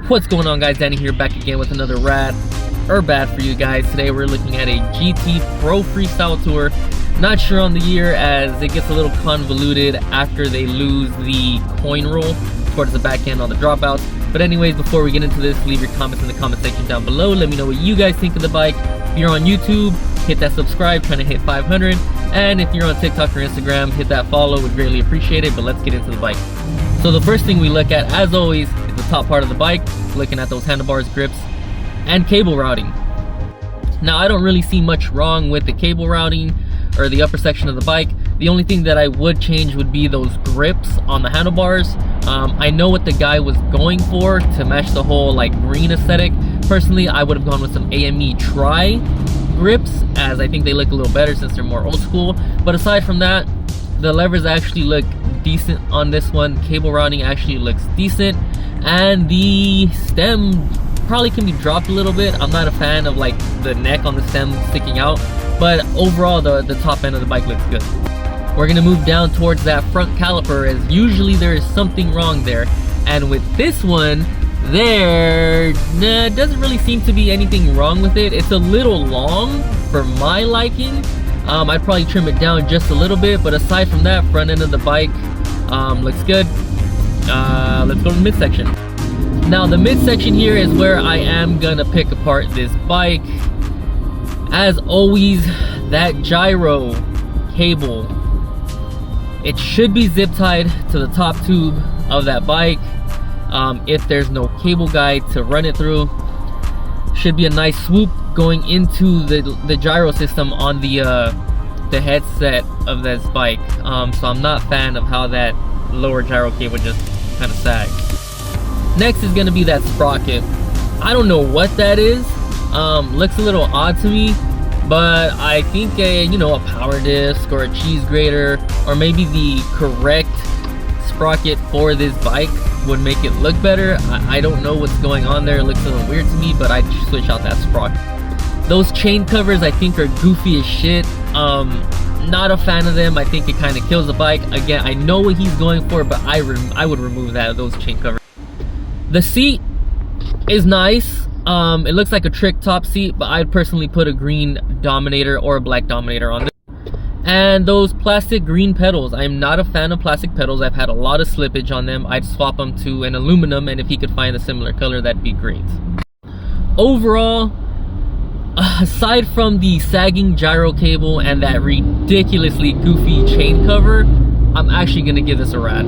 What's going on, guys? Danny here, back again with another Rad or Bad for you guys. Today we're looking at a GT Pro Freestyle Tour. Not sure on the year, as it gets a little convoluted after they lose the coin roll towards the back end on the dropouts. But anyways, before we get into this, leave your comments in the comment section down below. Let me know what you guys think of the bike. If you're on YouTube, hit that subscribe, trying to hit 500. And if you're on TikTok or Instagram, hit that follow, would greatly appreciate it. But let's get into the bike. So the first thing we look at, as always, is the top part of the bike, looking at those handlebars, grips, and cable routing. Now, I don't really see much wrong with the cable routing or the upper section of the bike. The only thing that I would change would be those grips on the handlebars. I know what the guy was going for to match the whole like green aesthetic. Personally, I would have gone with some AME Tri grips, as I think they look a little better since they're more old school. But aside from that, the levers actually look decent on this one. Cable routing actually looks decent, and the stem probably can be dropped a little bit. I'm not a fan of like the neck on the stem sticking out, but overall the top end of the bike looks good. We're gonna move down towards that front caliper, as usually there is something wrong there, and with this one there doesn't really seem to be anything wrong with it. It's a little long for my liking. I'd probably trim it down just a little bit, but aside from that, front end of the bike looks good. Let's go to the midsection. Now the midsection here is where I am gonna pick apart this bike. As always, that gyro cable, it should be zip tied to the top tube of that bike. If there's no cable guide to run it through, should be a nice swoop going into the gyro system on the headset of this bike. So I'm not a fan of how that lower gyro cable just kind of sags. Next is going to be that sprocket. I don't know what that is. Looks a little odd to me, but I think a power disc or a cheese grater, or maybe the correct sprocket for this bike would make it look better. I don't know what's going on there. It looks a little weird to me, but I'd switch out that sprocket. Those chain covers I think are goofy as shit. Not a fan of them. I think it kind of kills the bike. Again, I know what he's going for, but I would remove those chain covers. The seat is nice. It looks like a trick top seat, but I'd personally put a green Dominator or a black Dominator on this. And those plastic green pedals, I'm not a fan of plastic pedals. I've had a lot of slippage on them. I'd swap them to an aluminum, and if he could find a similar color, that'd be great. Overall, aside from the sagging gyro cable and that ridiculously goofy chain cover, I'm actually gonna give this a Rad.